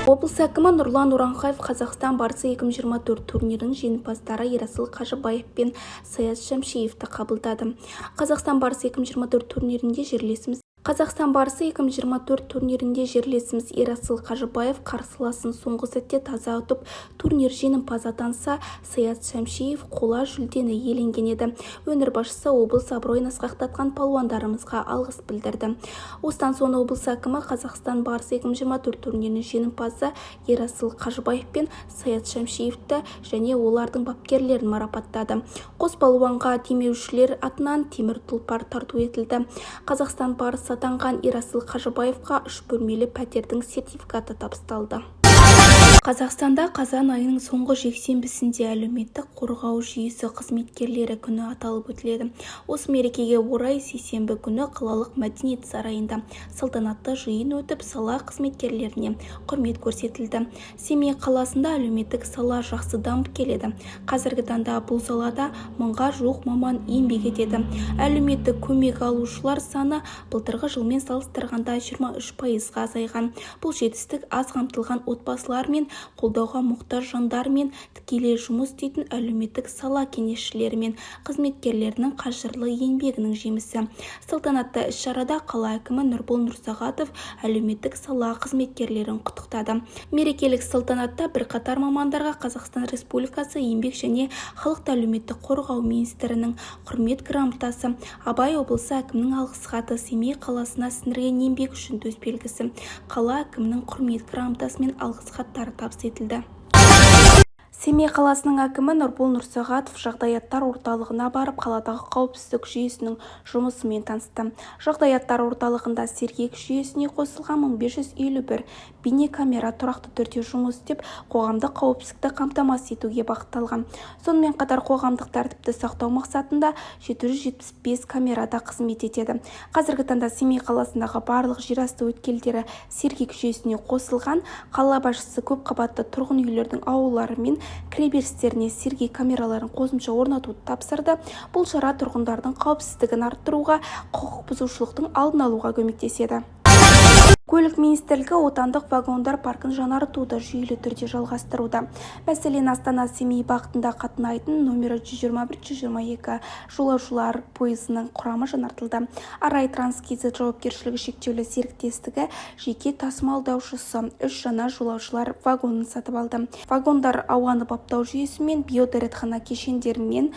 Облыс әкімі Нұрлан Уранхаев Қазақстан барысы 2024 турнирінің жеңімпаздары Ерасыл Қажыбаев пен Саят Шәмшиевті қабылдады. Қазақстан барысы 2024 турнирінде жерлесіміз Ерасыл Қажыбаев қарсыласын соңғы сәтте таза ұтып, турнир жеңімпазы атанса, Саят Шәмшиев қола жүлдені иеленген еді. Өңір басшысы облыс абыройын асқақтатқан палуандарымызға алғыс білдірді. Осыдан соң облыс әкімі Қазақстан барысы 2024 турнирінің жеңімпазы Ерасыл Қажыбаев пен Саят Шәмшиевті және олардың бапкерлерін марапаттады. Қос палуанға демеушілер атынан темір тұлпар тарту етілді. Қазақстан барысы атанған Ерасыл Қажыбаевқа 3 бөлмелі пәтердің сертификаты табысталды. Қазақстанда қазан айының соңғы жексенбісінде әлеуметтік қорғау жүйесі қызметкерлері күні аталып өтіледі. Осы мерекеге орай сейсенбі күні қалалық мәдениет сарайында салтанатты жиын өтіп, сала қызметкерлеріне құрмет көрсетілді. Семей қаласында әлеуметтік сала жақсы дамып келеді. Қазіргі таңда бұл салада 1000-ға жуық маман еңбек етеді. Әлеуметтік көмек алушылар саны былтырғы жылмен салыстырғанда 23%-ға азайған. Бұл жетістік аз қамтылған отбасылар мен қолдауға мұқтаж жандар мен тікелей жұмыс істейтін әлеуметтік сала кеңесшілері мен қызметкерлерінің қажырлы еңбегінің жемісі. Салтанатты іс-шарада қала әкімі Нұрбол Нұрсағатов әлеуметтік сала қызметкерлерін құттықтады. Мерекелік салтанатта бірқатар мамандарға Қазақстан Республикасы еңбек және халықты әлеуметтік қорғау министрінің құрмет грамотасы, Абай облысы әкімінің алғыс хаты, Семей қаласына сіңірген еңбек үшін төсбелгісі, қала әкімінің құрмет грамотасы мен алғыс хаттары табыс етілді. Семей қаласының әкімі Нұрбол Нұрсағатов жағдаяттар орталығына барып, қаладағы қауіпсіздік жүйесінің жұмысымен танысты. Жағдаяттар орталығында сергек жүйесіне қосылған 1551 бейнекамера тұрақты түрде жұмыс істеп, қоғамдық қауіпсіздікті қамтамасыз етуге бағытталған. Сонымен қатар қоғамдық тәртіпті сақтау мақсатында 775 камерада қызмет етеді. Қазіргі таңда Семей қаласындағы барлық жерасты өткелдері сергек жүйесіне қосылған. Қала басшысы көп қабатты тұрғын үйлердің аулалары мен кіреберістеріне сергек камераларын қосымша орнатуды тапсырды. Бұл шара тұрғындардың қауіпсіздігін арттыруға, құқық бұзушылықтың алдын алуға көмектеседі. Көлік министрлігі отандық вагондар паркін жаңартуды жүйелі түрде жалғастыруда. Мәселен, Астана-Семей бағытында қатынайтын номері 121-122 жолаушылар пойызының құрамы жаңартылды. Арай Транскизет жауапкершілігі шектеулі серіктестігі жеке тасымалдаушысы 3 жаңа жолаушылар вагонын сатып алды. Вагондар ауаны баптау жүйесімен, биодәретхана кешендерімен,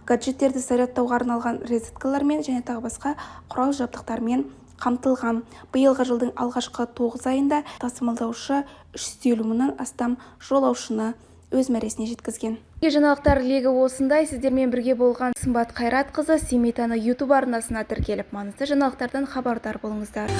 гаджеттерді зарядтауға арналған розеткалармен және тағы басқа құрал жабдықтармен қамтылған. Биылғы жылдың алғашқы 9 айында тасымалдаушы 350 мыңнан астам жолаушыны өз мәресіне жеткізген. Жаңалықтар легі осындай. Сіздермен бірге болған Сымбат Қайратқызы Семей таңы YouTube арнасына тіркеліп, маңызды жаңалықтардан хабардар болыңыздар.